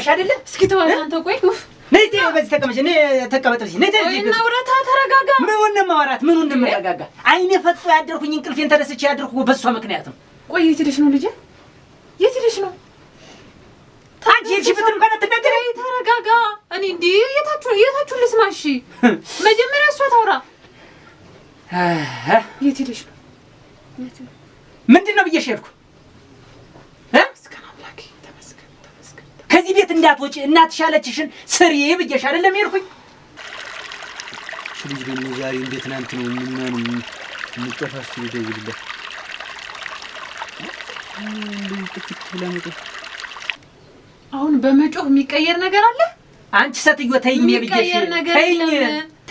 ሰማሽ አይደለ? እስኪ ተዋት አንተ ቆይ ነይ ተይ በዚህ ተቀመጭ ነይ ተቀመጥ በዚህ ነይ ተይ እና ወራታ ተረጋጋ ምኑን ነው ማውራት ምኑን ነው መረጋጋ አይኔ ፈጥጦ ያደርኩኝ እንቅልፌን ተደስቼ ያደርኩ በሷ ምክንያት ነው ቆይ የት ሄደሽ ነው ልጄ የት ሄደሽ ነው አንቺ ሽፍት እንኳን አትናገሪ ተረጋጋ እኔ እንዴ የታችሁ ልስማሽ መጀመሪያ እሷ ታውራ የት ሄደሽ ነው ምንድነው ብዬሽ ሄድኩ ከዚህ ቤት እንዳትወጪ እናትሽ ያለችሽን ስሪ ብዬሽ አይደለም ሄድኩኝ ልጅ ደግሞ ዛሬ እንደ ትናንት ነው የምንጠፋሽ ይደውልልህ አሁን በመጮህ የሚቀየር ነገር አለ አንቺ ሰትዮ ተይኝ ብዬሽ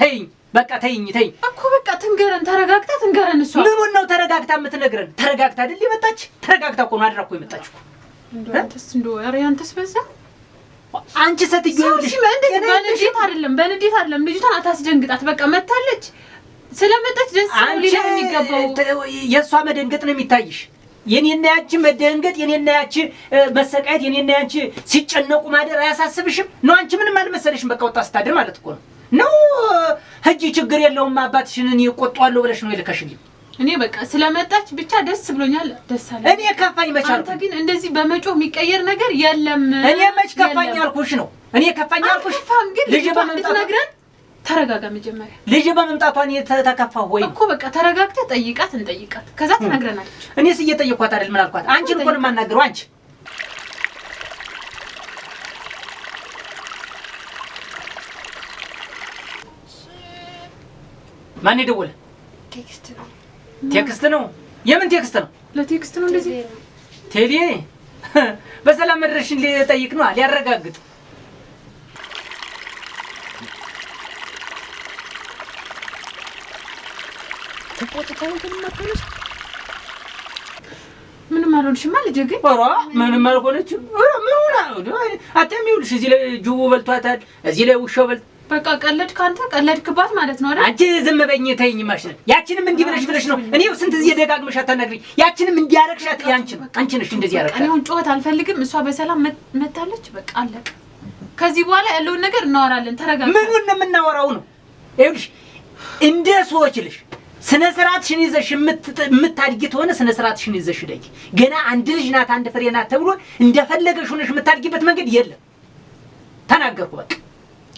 ተይኝ በቃ ተይኝ እኮ በቃ ትንገረን ተረጋግታ ትንገረን እሷ ምኑን ነው ተረጋግታ የምትነግረን ተረጋግታ አይደል የመጣች ተረጋግታ እኮ ነው አድራኮ የመጣች እኮ እንደው ኧረ ያንተስ በዛ አንቺ ሰትዮ ይኸውልሽ በንዴት አይደለም ልጅቷን አታስደንግጣት በቃ መታለች ስለመጣች ደስ ይላል የሚገባው የሷ መደንገጥ ነው የሚታይሽ የኔና ያቺ መደንገጥ የኔና ያቺ መሰቃየት የኔና ያቺ ሲጨነቁ ማደር አያሳስብሽም ነው አንቺ ምንም አልመሰለሽም በቃ ወጣ ስታድር ማለት እኮ ነው ህጂ ችግር የለውም አባትሽን እኔ እቆጣዋለሁ ብለሽ ነው የልከሽልኝ እኔ በቃ ስለመጣች ብቻ ደስ ብሎኛል ደስ አለ እኔ ከፋኝ መቻል አንተ ግን እንደዚህ በመጮህ የሚቀየር ነገር የለም እኔ መች ከፋኝ አልኩሽ ነው እኔ ከፋኝ አልኩሽ ልጅ በመምጣት ነግረን ተረጋጋ መጀመሪያ ልጅ በመምጣቷ እኔ ተከፋሁ ወይ እኮ በቃ ተረጋግተህ እንጠይቃት ከዛ ትነግረናለች እኔስ እየጠየቅኳት አይደል ምን አልኳት አንቺን እኮ ነው የማናግረው አንቺ ማን ይደውል ቴክስት ነው የምን ቴክስት ነው ለቴክስት ነው እንደዚህ ቴዲ በሰላም መድረሽን ሊጠይቅ ነው ሊያረጋግጥ ተቆጥተው ግን ማከለሽ ምንም አልሆንሽማ ልጄ ግን ኧረ ምንም አልሆነችም ምን ሆና ነው አታሚውልሽ እዚህ ላይ ጅቡ በልቷታል እዚህ ላይ ውሻው በልቷታል በቃ ቀለድክባት ማለት ነው አይደል? አንቺ ዝም በይኝ ተይኝ ማሽን ያቺንም እንዲህ ብለሽ ነው እኔው ስንት ጊዜ ደጋግመሽ አታናግሪኝ ያቺንም እንዲያረክሻት አንቺ ነሽ እንደዚህ ያረክሻት እኔውን ጮህት አልፈልግም እሷ በሰላም መታለች በቃ አለቀ ከዚህ በኋላ ያለውን ነገር እናወራለን ተረጋጋ ምኑን ነው የምናወራው ነው ይኸውልሽ እንደ ሰዎች ልሽ ስነ ስርዓትሽን ይዘሽ የምታድጊ ተሆነ ስነ ስርዓትሽን ይዘሽ ደቂ ገና አንድ ልጅ ናት አንድ ፍሬ ናት ተብሎ እንደፈለገሽ ሆነሽ የምታድጊበት መንገድ የለም ተናገርኩ በቃ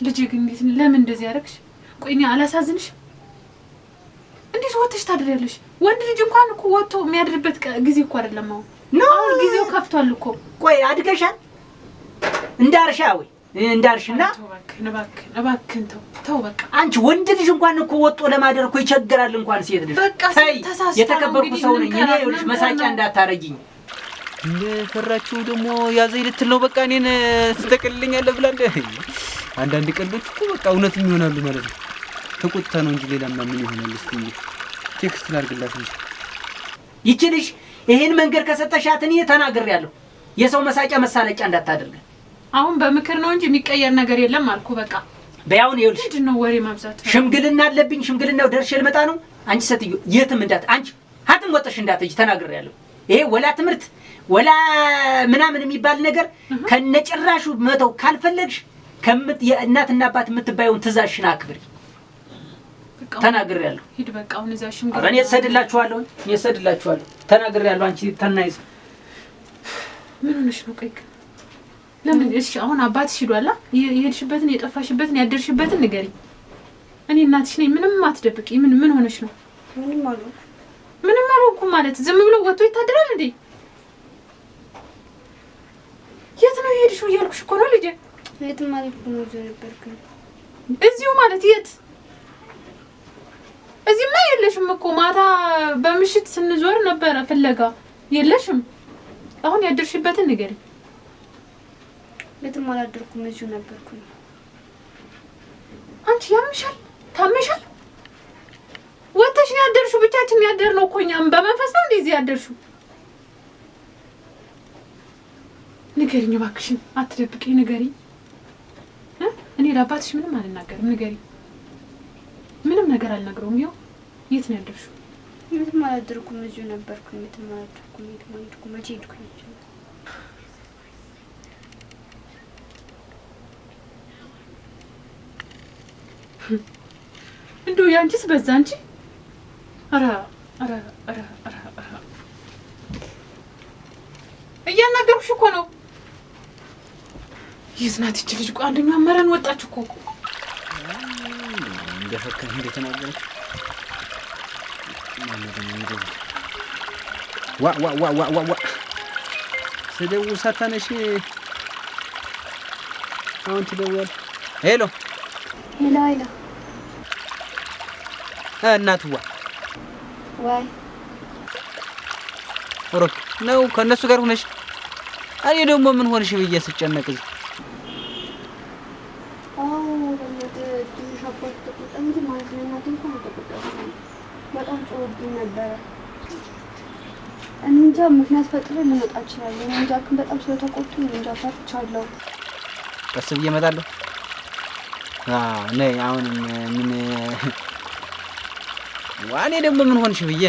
ልጅ ግን ለምን እንደዚህ ያረክሽ ቆይ እኔ አላሳዝንሽ እንዴት ወጥሽ ታድሪያለሽ ወንድ ልጅ እንኳን እኮ ወጥቶ የሚያድርበት ጊዜ እኮ አይደለም አሁን ጊዜው ከፍቷል እኮ ቆይ አድገሻል እንዳርሻ ወይ እንዳርሽና እባክህን ተው በቃ አንቺ ወንድ ልጅ እንኳን እኮ ወጥቶ ለማደር እኮ ይቸግራል እንኳን ሴት ልጅ በቃ የተከበርኩ ሰው ነኝ እኔ ይኸውልሽ መሳቂያ እንዳታረጊኝ እንደፈራችሁ ደግሞ ያዘኝ ልትል ነው በቃ እኔን ትጠቅልልኛለህ ብላ አንዳንድ ቀልዶች እኮ በቃ እውነትም ይሆናሉ ማለት ነው ተቆጥታ ነው እንጂ ሌላ ምን ይሆናል እስቲ ቴክስት ላድርግላት እንጂ ይችልሽ ይሄን መንገድ ከሰጠሻት እኔ ተናግሬያለሁ የሰው መሳቂያ መሳለቂያ እንዳታደርግ አሁን በምክር ነው እንጂ የሚቀየር ነገር የለም አልኩ በቃ በያውን ይኸውልሽ ምንድነው ወሬ ማብዛት ሽምግልና አለብኝ ሽምግልናው ደርሼ ልመጣ ነው አንቺ ሰትዮ የትም አንቺ ሀጥም ወጥሽ እንዳትጂ ተናግሬያለሁ ይሄ ወላ ትምህርት ወላ ምናምን የሚባል ነገር ከነጭራሹ መተው ካልፈለግሽ የእናትና አባት የምትባየውን ትእዛዝሽን አክብሪ ተናግሬያለሁ ሂድ በቃ አሁን እዛ ሽምግልና እኔ እሰድላችኋለሁ ተናግሬያለሁ አንቺ ተናይዝ ምን ሆነሽ ነው ቆይ ለምን እሺ አሁን አባትሽ ሂዷላ የሄድሽበትን የጠፋሽበትን ያደርሽበትን ንገሪ እኔ እናትሽ ነኝ ምንም አትደብቂ ምን ሆነሽ ነው ምንም አልሆንኩም ማለት ዝም ብሎ ወጥቶ ይታደራል እንዴ የት ነው የሄድሽው እያልኩሽ እኮ ነው ልጄ የትም አልሄድኩም እዚሁ ነበርኩ እዚሁ ማለት የት እዚህማ የለሽም እኮ ማታ በምሽት ስንዞር ነበር ፍለጋ የለሽም አሁን ያደርሽበትን ንገሪ የትም አላደርኩም እዚሁ ነበርኩ አንቺ ያምሻል ታመሻል ወጥተሽ ነው ያደርሽው ብቻችን ያደርነው እኮ እኛም በመንፈስ ነው እንደዚህ ያደርሽው ንገሪኝ እባክሽን አትደብቂ ንገሪኝ እኔ ለአባትሽ ምንም አልናገርም ንገሪ ምንም ነገር አልነግረውም ይኸው የት ነው ያደርሽው የትም አላደርኩም እዚሁ ነበርኩ የትም አላደርኩም መቼ ሄድኩኝ እንደው ያንቺስ በዛ እንጂ ኧረ እያናገርኩሽ እኮ ነው። የት ናት ይቺ ልጅ? ቆይ አንደኛው መረን ወጣች እኮ እንደፈከኝ እንደተናገረች ዋ ስደውል ሳታነሺ አሁን ትደውያለሽ። ሄሎ እናትዋ ወይ ኦሮክ ነው ከነሱ ጋር ሆነሽ እኔ ደግሞ ምን ሆነሽ ብዬ ስጨነቅ እዚህ እንጃ ምክንያት ፈጥሬ ልመጣ እችላለሁ። እንጃ ግን በጣም ስለተቆጡ እንጃ ፈርቻለሁ። ቀስ ብዬ እመጣለሁ። ነይ አሁን ምን ዋኔ ደግሞ ምን ሆንሽ ብዬ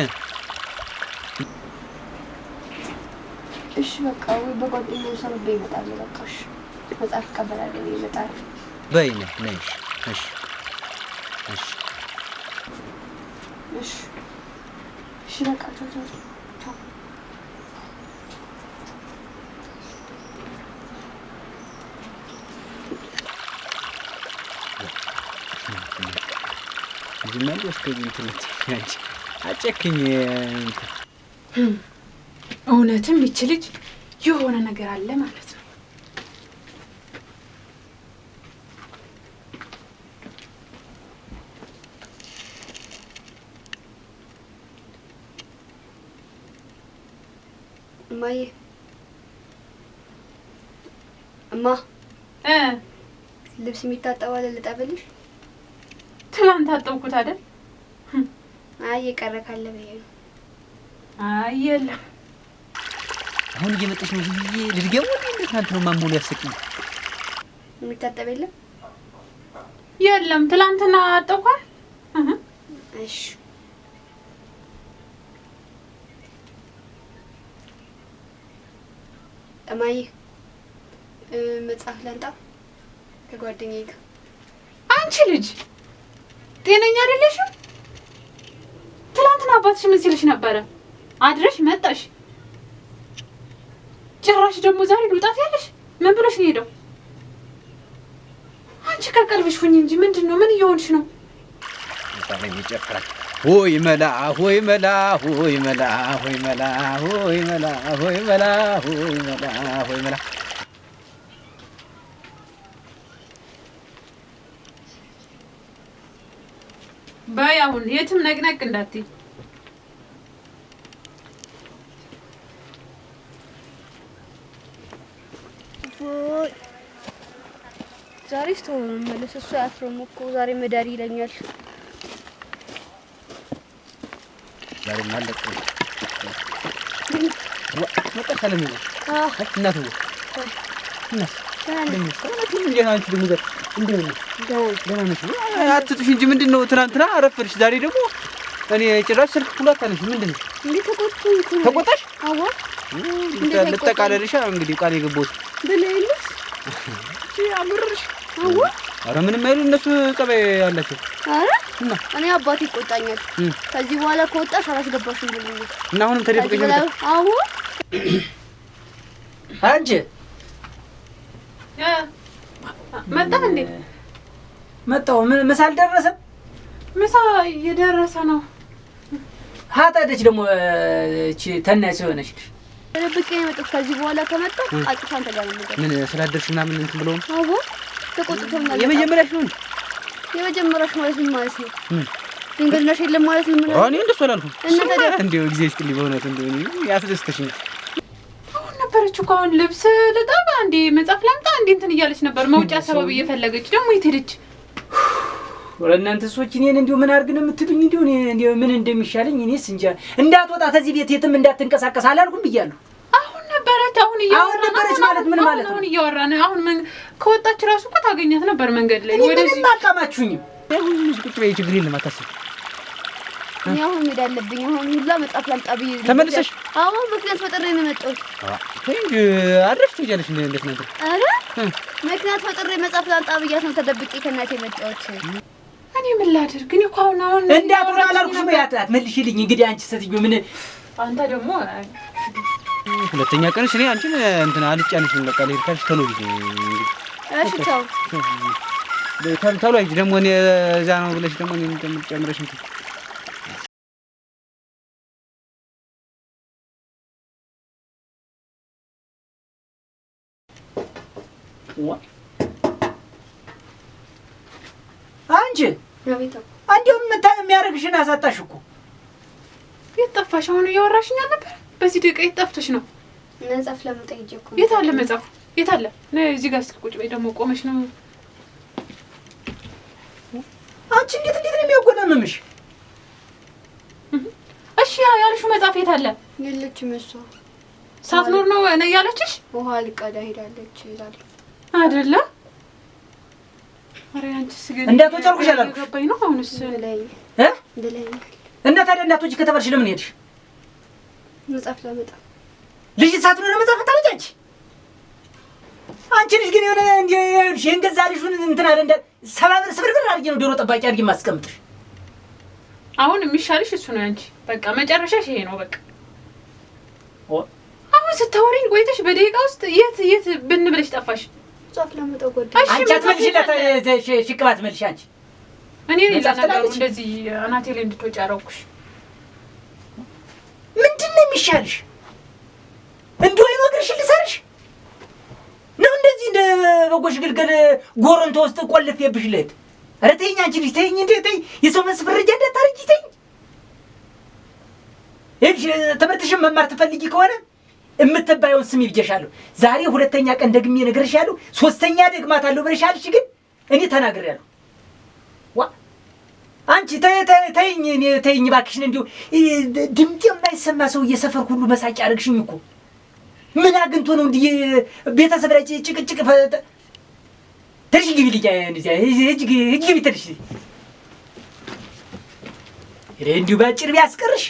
እሺ በቃ ወይ በጓደኛው ሰበብ ይመጣል። በቃ እሺ መጽሐፍ ቀበላለሁ ይመጣል። በይ ነይ እሺ በቃ ቻው። ዝናል ወስከኝ እንትነት ያንቺ አጨክኝ እውነትም ይቺ ልጅ የሆነ ነገር አለ ማለት ነው። እማ ልብስ የሚታጠባል ልጠብልሽ? ትላንት አጠብኩት አይደል? አይ የቀረ ካለ በይ። አይ የለም። አሁን እየመጣች ነው ብዬ ልድገም ወደ እናንተ ነው ማሙሉ ያሰቅኝ። የሚታጠብ የለም ትላንትና አጠብኳል። እሺ እማዬ መጽሐፍ ላንጣ ከጓደኛዬ ጋር። አንቺ ልጅ ጤነኛ አይደለሽም? ትላንትና አባትሽ ምን ሲልሽ ነበረ? አድረሽ መጣሽ። ጭራሽ ደግሞ ዛሬ ልውጣት ያለሽ ምን ብሎሽ ነው ሄደው? አንቺ ከቀልብሽ ሁኚ እንጂ ምንድነው? ምን እየሆንሽ ነው? ታዲያ ይጨፍራል። ሆይ መላ ሆይ መላ ሆይ መላ ሆይ መላ ሆይ መላ ሆይ መላ ሆይ መላ ሆይ መላ በይ አሁን የትም ነቅነቅ እንዳትይ። ዛሬ ስቶር ነው መለስ እሱ አፍሮም እኮ ዛሬ መዳሪ ይለኛል። ዛሬ ማለት ነው ወጣ ሰላም ነው እናቱ አትጥፊ እንጂ ምንድነው? ትናንትና አረፈድሽ፣ ዛሬ ደግሞ እኔ ጭራሽ ስልክ ሁለት አለሽ። ምንድነው? ተቆጣሽ? አዎ ልጠቃለልሽ እንግዲህ ቃል የገባሁት ብለይልሽ አምርሽ። አዎ ኧረ ምንም አይሉ እነሱ ጸባይ አላቸው። ኧረ እኔ አባቴ ይቆጣኛል። ከዚህ በኋላ ከወጣሽ አላስገባሽም ብሎኛል። እና አሁንም ተደብቀሽ ነው? አዎ አንቺ መጣ እንዴ? መጣው። ምሳ አልደረሰም? ምሳ እየደረሰ ነው። ሀጣደች ደግሞ እቺ ተናስ ሆነች። ተደብቄ ነው የመጣሁት። ከዚህ በኋላ ከመጣ አጥፋን ተጋለመደ። ምን ስላደርሽ ምናምን እንትን ብለው ነው? አዎ ተቆጥቶኛል። የመጀመሪያሽ ነው? የመጀመሪያሽ ማለት ምን ማለት ነው? ድንግልናሽ የለም ማለት ነው? እኔ እንደሱ አላልኩም። እንደው ጊዜ ይስጥልኝ በእውነት እንደው ያስደስተሽኝ ነበረች እኮ አሁን ልብስ ልጠባ እንዴ መጽሐፍ ላምጣ እንዴ እንትን እያለች ነበር። መውጫ ሰበብ እየፈለገች ደግሞ የት ሄደች? ወለናንተ ሰዎች እኔን እንዲሁ ምን አድርግ ነው የምትሉኝ? እንዲሁ ምን እንደሚሻለኝ እኔስ እንጃ። እንዳትወጣ ከዚህ ቤት የትም እንዳትንቀሳቀስ አላልኩም ብያለሁ። አሁን ነበረች ማለት ምን ማለት ነው? አሁን እያወራን አሁን ምን ከወጣች ራሱ እኮ ታገኛት ነበር መንገድ ላይ። ወደዚህ ማቃማችሁኝም ሁሉስ ቁጭ በይ፣ ችግር የለም አታስብ። እኔ አሁን ሄድ አለብኝ። አሁን ሁላ መጽሐፍ ላምጣ ብዬ ተመልሰሽ? አዎ ምክንያት ፈጥሬ ነው የመጣሁት። እንጂ አድረሽ ትሄጃለሽ እንዴት ነበር? ኧረ ምክንያት ፈጥሬ መጽሐፍ ላምጣ ብያት ነው ተደብቄ ከእናቴ የመጣሁት። እኔ ምን ላድርግ? እኔ እኮ አሁን እንዳትሆን አላልኩሽም? አትመልሽልኝ እንግዲህ አንቺ ሴትዮ ምን አንተ ደግሞ ሁለተኛ ቀንሽ እኔ አንቺን እንትን አልጫንሽም። በቃ ልሄድ ካልሽ ቶሎ ሂጂ። እሺ ተው ቶሎ ሂጂ። ደግሞ እኔ እዛ ነው ብለሽ ደግሞ እኔን ጨምረሽ እንትን አንቺ አቤት አንዴው የሚያረግሽን አሳጣሽ እኮ። የት ጠፋሽ? አሁን እያወራሽኝ አልነበር? በዚህ ደቂቃ የት ጠፍተሽ ነው? መጽሐፍ ለመጠየቅ እኮ። የት አለ መጽሐፉ? የት አለ? ነይ እዚህ ጋር እስኪ ቁጭ በይ። ደግሞ ቆመሽ ነው። አንቺ እንዴት ነው የሚያጎናምምሽ? እሺ ያልሽው መጽሐፍ የት አለ? የለችም እሷ። ሳትኖር ነው እኔ ያለችሽ? ውሃ ልቀዳ ሄዳለች ይላል አይደለ? አረ አንቺ ስገድ እንዳትወጪ አልኩሽ። ገባኝ ነው አሁንስ ብለኝ ብለኝ እና ታዲያ እንዳትወጪ ከተባልሽ ለምን ሄድሽ? መጽሐፍ ለመጣ ልጅ ሳትኖር መጽሐፍ ታመጫች። አንቺ ልጅ ግን የሆነ እንደ የእንገዛ ልጁን እንትን አለ እንደ ሰባብር ስብርብር አድርጌ ነው ዶሮ ጠባቂ አድርጌ ማስቀምጥሽ። አሁን የሚሻልሽ እሱ ነው። አንቺ በቃ መጨረሻሽ ይሄ ነው በቃ። አሁን ስታወሪኝ ቆይተሽ በደቂቃ ውስጥ የት ብን ብለሽ ጠፋሽ? መጽሐፍ ለመጣ ጎዳ አንቺ አትመልሽላት። ሽቅባት መልሽ አንቺ። እኔ ለነገሩ እንደዚህ አናቴ ላይ እንድትወጪ አደረኩሽ። ምንድን ነው የሚሻልሽ? እንደው አይወግርሽ ልሰርሽ ነው እንደዚህ እንደ በጎሽ ግልገል ጎረንቶ ውስጥ ቆልፌብሽ ልሄድ? ኧረ ተይኝ አንቺ ልጅ ተይኝ። እንደ ተይ የሰው መስፍረጃ እንዳታረጊ ተይኝ። እሺ ትምህርትሽን መማር ትፈልጊ ከሆነ እምትባየውን ስም ይብጀሻለሁ። ዛሬ ሁለተኛ ቀን ደግሜ እነግርሻለሁ። ሶስተኛ ደግማታለሁ ብለሻልሽ ግን እኔ ተናግሬያለሁ። አንቺ ተይኝ ተይኝ እባክሽን። እንዲሁ ድምጤ የማይሰማ ሰው እየሰፈርኩ ሁሉ መሳቂያ አደረግሽኝ እኮ። ምን አግኝቶ ነው እንዲህ ቤተሰብ ላይ ጭቅጭቅ ትንሽ ግቢ ልጅ ግቢ ትንሽ እንዲሁ ባጭር ቢያስቀርሽ